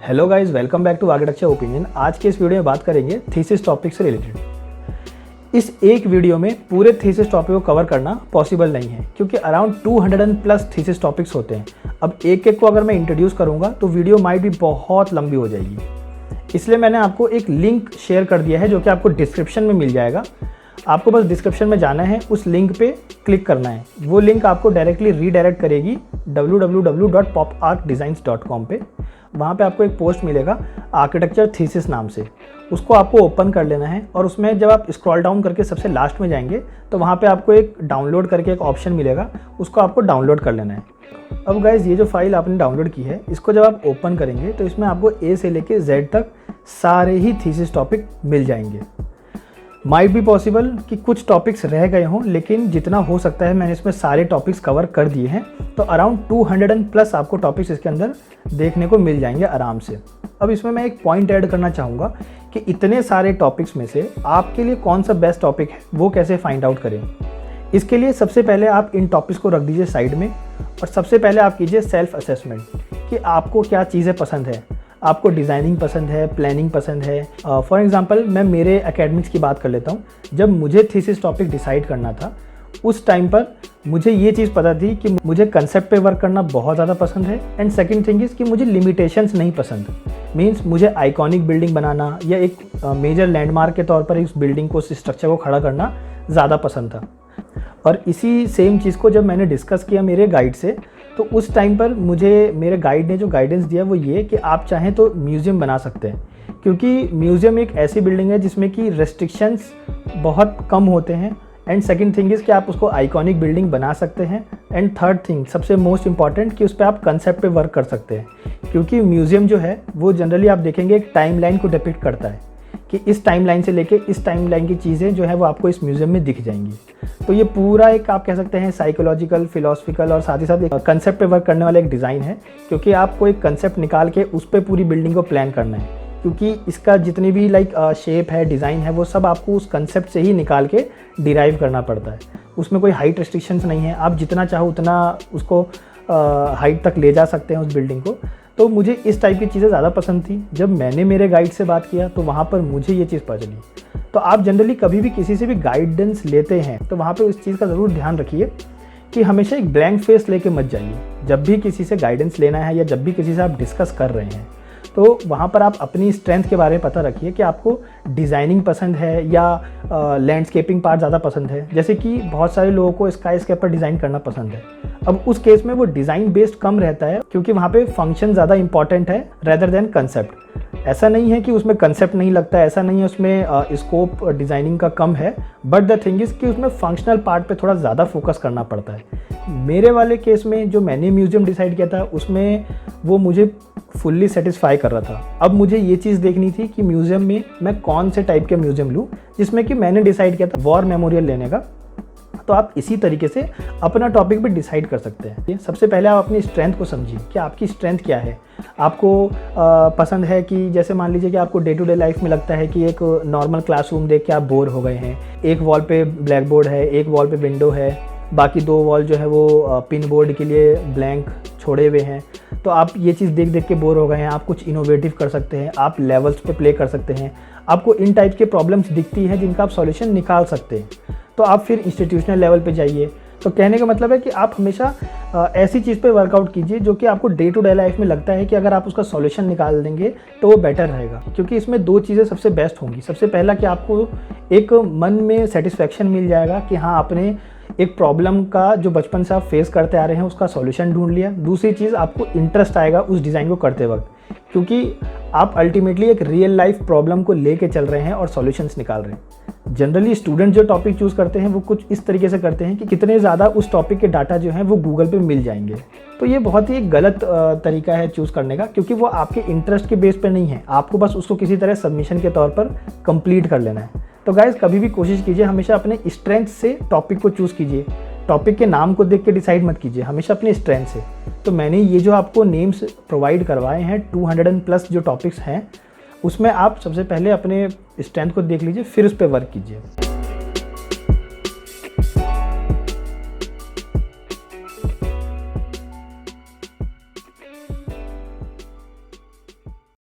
Hello guys, welcome back to architecture opinion. आज के इस वीडियो में बात करेंगे थीसिस टॉपिक से रिलेटेड। इस एक वीडियो में पूरे थीसिस टॉपिक को कवर करना पॉसिबल नहीं है क्योंकि अराउंड 200+ थीसिस टॉपिक्स होते हैं। अब एक एक को अगर मैं इंट्रोड्यूस करूंगा तो वीडियो माइट भी बहुत लंबी हो जाएगी, इसलिए मैंने आपको एक लिंक शेयर कर दिया है जो कि आपको डिस्क्रिप्शन में मिल जाएगा। आपको बस डिस्क्रिप्शन में जाना है, उस लिंक पे क्लिक करना है। वो लिंक आपको डायरेक्टली रीडायरेक्ट करेगी www.poparcdesigns.com पे। वहाँ पे आपको एक पोस्ट मिलेगा आर्किटेक्चर थीसिस नाम से, उसको आपको ओपन कर लेना है और उसमें जब आप स्क्रॉल डाउन करके सबसे लास्ट में जाएंगे तो वहाँ पे आपको एक डाउनलोड करके एक ऑप्शन मिलेगा, उसको आपको डाउनलोड कर लेना है। अब गाइज़, ये जो फाइल आपने डाउनलोड की है, इसको जब आप ओपन करेंगे तो इसमें आपको ए से लेके जेड तक सारे ही थीसिस टॉपिक मिल जाएंगे। माइट भी पॉसिबल कि कुछ टॉपिक्स रह गए हों, लेकिन जितना हो सकता है मैंने इसमें सारे टॉपिक्स कवर कर दिए हैं। तो अराउंड 200+ आपको टॉपिक्स इसके अंदर देखने को मिल जाएंगे आराम से। अब इसमें मैं एक पॉइंट ऐड करना चाहूँगा कि इतने सारे टॉपिक्स में से आपके लिए कौन सा बेस्ट टॉपिक है वो कैसे फाइंड आउट करें। इसके लिए सबसे पहले आप इन टॉपिक्स को रख दीजिए साइड में और सबसे पहले आप कीजिए सेल्फ असेसमेंट कि आपको क्या चीज़ें पसंद है। आपको डिज़ाइनिंग पसंद है, प्लानिंग पसंद है। फॉर एग्जांपल मैं मेरे एकेडमिक्स की बात कर लेता हूँ। जब मुझे थीसिस टॉपिक डिसाइड करना था उस टाइम पर मुझे ये चीज़ पता थी कि मुझे कंसेप्ट पे वर्क करना बहुत ज़्यादा पसंद है एंड सेकंड थिंग इज़ कि मुझे लिमिटेशंस नहीं पसंद। मीन्स मुझे आइकॉनिक बिल्डिंग बनाना या एक मेजर लैंडमार्क के तौर पर इस बिल्डिंग को, इस स्ट्रक्चर को खड़ा करना ज़्यादा पसंद था। और इसी सेम चीज़ को जब मैंने डिस्कस किया मेरे गाइड से, तो उस टाइम पर मुझे मेरे गाइड ने जो गाइडेंस दिया वो ये कि आप चाहें तो म्यूज़ियम बना सकते हैं, क्योंकि म्यूज़ियम एक ऐसी बिल्डिंग है जिसमें कि रेस्ट्रिक्शंस बहुत कम होते हैं एंड सेकंड थिंग इज़ कि आप उसको आइकॉनिक बिल्डिंग बना सकते हैं एंड थर्ड थिंग सबसे मोस्ट इंपॉर्टेंट कि उस पर आप कंसेप्ट पे वर्क कर सकते हैं, क्योंकि म्यूज़ियम जो है वो जनरली आप देखेंगे एक टाइमलाइन को डिपिक्ट करता है कि इस टाइमलाइन से लेके इस टाइमलाइन की चीज़ें जो है वो आपको इस म्यूज़ियम में दिख जाएंगी। तो ये पूरा एक आप कह सकते हैं साइकोलॉजिकल, फिलोसफिकल और साथ ही साथ एक कंसेप्ट पे वर्क करने वाला एक डिज़ाइन है, क्योंकि आपको एक कंसेप्ट निकाल के उस पर पूरी बिल्डिंग को प्लान करना है। क्योंकि इसका जितनी भी शेप है, डिज़ाइन है, वो सब आपको उस कंसेप्ट से ही निकाल के डिराइव करना पड़ता है। उसमें कोई हाइट रेस्ट्रिक्शंस नहीं है, आप जितना चाहो उतना उसको हाइट तक ले जा सकते हैं उस बिल्डिंग को। तो मुझे इस टाइप की चीज़ें ज़्यादा पसंद थी। जब मैंने मेरे गाइड से बात किया तो वहाँ पर मुझे ये चीज़ पता चली। तो आप जनरली कभी भी किसी से भी गाइडेंस लेते हैं तो वहाँ पे उस चीज़ का ज़रूर ध्यान रखिए कि हमेशा एक ब्लैंक फेस लेके मत जाइए। जब भी किसी से गाइडेंस लेना है या जब भी किसी से आप डिस्कस कर रहे हैं तो वहाँ पर आप अपनी स्ट्रेंथ के बारे में पता रखिए कि आपको डिज़ाइनिंग पसंद है या लैंडस्केपिंग पार्ट ज़्यादा पसंद है। जैसे कि बहुत सारे लोगों को स्काई स्केपर डिज़ाइन करना पसंद है। अब उस केस में वो डिज़ाइन बेस्ड कम रहता है क्योंकि वहाँ पे फंक्शन ज़्यादा इंपॉर्टेंट है रेदर देन कंसेप्ट। ऐसा नहीं है कि उसमें कंसेप्ट नहीं लगता है, ऐसा नहीं है उसमें स्कोप डिज़ाइनिंग का कम है, बट द थिंग इज़ कि उसमें फंक्शनल पार्ट पे थोड़ा ज़्यादा फोकस करना पड़ता है। मेरे वाले केस में जो मैंने म्यूज़ियम डिसाइड किया था उसमें वो मुझे फुल्ली सेटिस्फाई कर रहा था। अब मुझे ये चीज़ देखनी थी कि म्यूज़ियम में मैं कौन से टाइप के म्यूज़ियम लूँ, जिसमें कि मैंने डिसाइड किया था वॉर मेमोरियल लेने का। तो आप इसी तरीके से अपना टॉपिक भी डिसाइड कर सकते हैं। सबसे पहले आप अपनी स्ट्रेंथ को समझिए कि आपकी स्ट्रेंथ क्या है। आपको पसंद है कि जैसे मान लीजिए कि आपको डे टू डे लाइफ में लगता है कि एक नॉर्मल क्लासरूम देख के आप बोर हो गए हैं, एक वॉल पे ब्लैक बोर्ड है, एक वॉल पे विंडो है, बाकी दो वॉल जो है वो पिन बोर्ड के लिए ब्लैंक छोड़े हुए हैं। तो आप ये चीज़ देख देख के बोर हो गए हैं। आप कुछ इनोवेटिव कर सकते हैं, आप लेवल्स पे प्ले कर सकते हैं। आपको इन टाइप के प्रॉब्लम्स दिखती हैं जिनका आप सॉल्यूशन निकाल सकते हैं, तो आप फिर इंस्टीट्यूशनल लेवल पे जाइए। तो कहने का मतलब है कि आप हमेशा ऐसी चीज़ पे वर्कआउट कीजिए जो कि आपको डे टू डे लाइफ में लगता है कि अगर आप उसका सॉल्यूशन निकाल देंगे तो वो बेटर रहेगा। क्योंकि इसमें दो चीज़ें सबसे बेस्ट होंगी। सबसे पहला कि आपको एक मन में सेटिस्फैक्शन मिल जाएगा कि हाँ, आपने एक प्रॉब्लम का जो बचपन से आप फेस करते आ रहे हैं उसका सॉल्यूशन ढूंढ लिया। दूसरी चीज़, आपको इंटरेस्ट आएगा उस डिज़ाइन को करते वक्त, क्योंकि आप अल्टीमेटली एक रियल लाइफ प्रॉब्लम को लेके चल रहे हैं और सॉल्यूशंस निकाल रहे हैं। जनरली स्टूडेंट जो टॉपिक चूज़ करते हैं वो कुछ इस तरीके से करते हैं कि कितने ज़्यादा उस टॉपिक के डाटा जो हैं वो गूगल पे मिल जाएंगे। तो ये बहुत ही गलत तरीका है चूज़ करने का, क्योंकि वो आपके इंटरेस्ट के बेस पे नहीं है। आपको बस उसको किसी तरह सबमिशन के तौर पर कंप्लीट कर लेना है। तो गाइज़, कभी भी कोशिश कीजिए हमेशा अपने स्ट्रेंथ से टॉपिक को चूज़ कीजिए। टॉपिक के नाम को देख के डिसाइड मत कीजिए, हमेशा अपने स्ट्रेंथ से। तो मैंने ये जो आपको नेम्स प्रोवाइड करवाए हैं 200+ जो टॉपिक्स हैं, उसमें आप सबसे पहले अपने स्ट्रेंथ को देख लीजिए, फिर उस पर वर्क कीजिए।